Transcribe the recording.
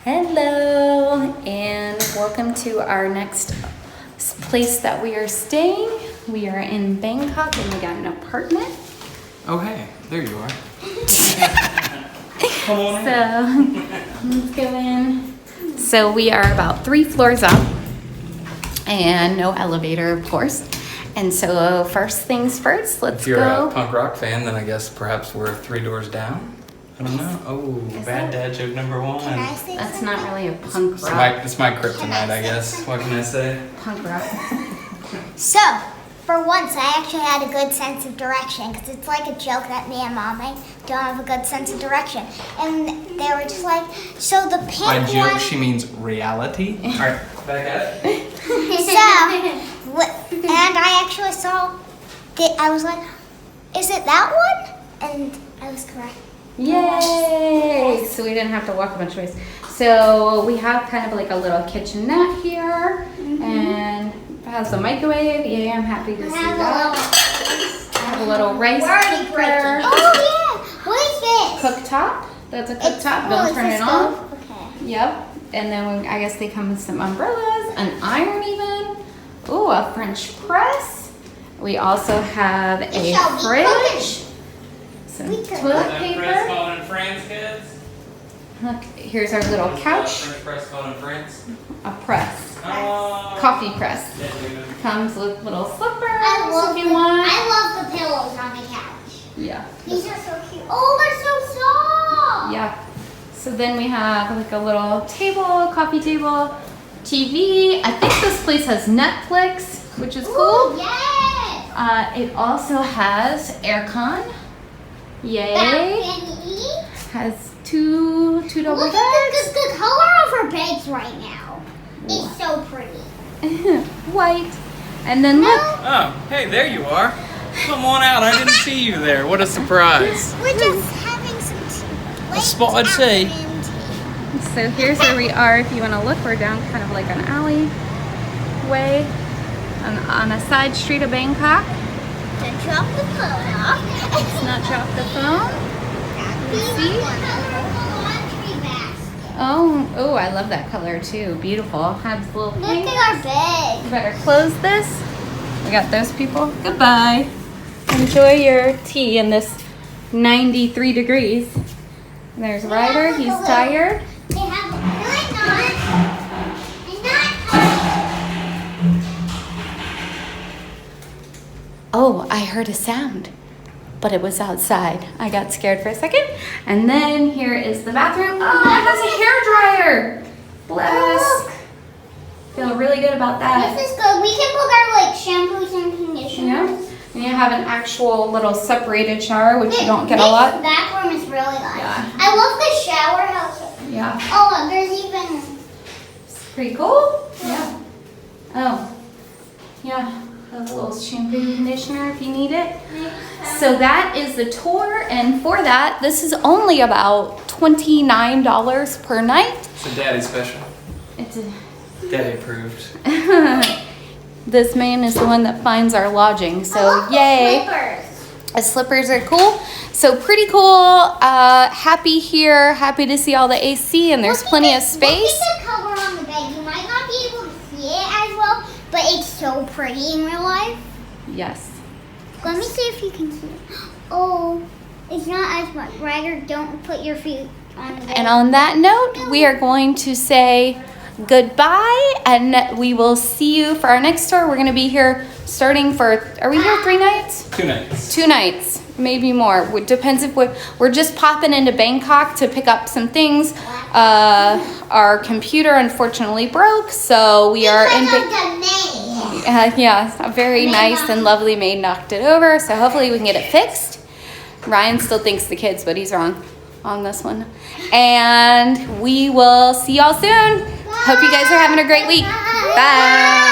Hello, and welcome to our next place that we are staying. We are in Bangkok and we got an apartment. Oh, hey, there you are. Come on in. So, let's go in. So we are about 3 floors up and no elevator, of course. And so first things first, let's go. If you're a punk rock fan, then I guess perhaps we're 3 doors down. I don't know. Oh, bad dad joke number 1. That's not really a punk rock. It's my kryptonite, I guess. What can I say? Punk rock. So, for once, I actually had a good sense of direction, because it's like a joke that me and Mom don't have a good sense of direction. And they were just like, so the pink By joke, one... she means reality. All right, back at it. And I actually saw, I was like, is it that one? And I was correct. Yay! So we didn't have to walk a bunch of ways. So we have kind of like a little kitchenette here, and it has a microwave. Yeah, I'm happy to see that. I have a little rice cooker. Oh yeah! What is this? Cooktop. That's a cooktop. Don't turn it off. Okay. Yep. And then I guess they come with some umbrellas, an iron even. Ooh, a French press. We also have a fridge. Some toilet paper. French called in France, kids? Look, here's our little couch. French press called in France? A press. Coffee press. Comes with little slippers if you want. I love the pillows on the couch. Yeah. These are so cute. Oh, they're so soft. Yeah. So then we have like a little table, coffee table, TV. I think this place has Netflix, which is cool. Ooh, yes. It also has aircon. Yay. Balcony. Has two double Look beds. at the color of her beds right now. It's so pretty. White. And then look. Oh, hey, there you are. Come on out. I didn't see you there. What a surprise. We're just having some A spotted sea. So here's where we are. If you want to look, we're down kind of like an alleyway on a side street of Bangkok. Don't drop the phone off. Let's not drop the phone. See? Oh, I love that color too. Beautiful. Has little Look pink. at our bed. You better close this. We got those people. Goodbye. Enjoy your tea in this 93 degrees. And there's Ryder. He's tired. They have a Oh, I heard a sound, but it was outside. I got scared for a second. And then here is the bathroom. Oh, it has a hair dryer. Bless. Feel really good about that. This is good. We can put our like shampoos and conditioners. Yeah. And you have an actual little separated shower, which you don't get a lot. This bathroom is really nice. Yeah. I love the shower house. Yeah. Oh, there's even... Pretty cool. Yeah. Oh. Yeah. A little shampoo and conditioner if you need it. So that is the tour, and for that, this is only about $29 per night. It's a daddy special. It's a... Daddy approved. This man is the one that finds our lodging, so yay. Slippers. The slippers are cool. So pretty cool. Happy here. Happy to see all the AC, and there's plenty of space. Look at the color on the bed. You might not be able to see it as well, but it's so pretty in real life. Yes. Let me see if you can see it. Oh, it's not as much. Ryder, don't put your feet on the bed. And on that note, we are going to say goodbye, and we will see you for our next tour. We're going to be here starting for, are we here 3 nights? 2 nights. 2 nights, maybe more. It depends if we're just popping into Bangkok to pick up some things. Our computer unfortunately broke, so we are in yeah, a very nice and lovely maid knocked it over, so hopefully we can get it fixed. Ryan still thinks the kids, but he's wrong on this one. And we will see y'all soon. Hope you guys are having a great week. Bye.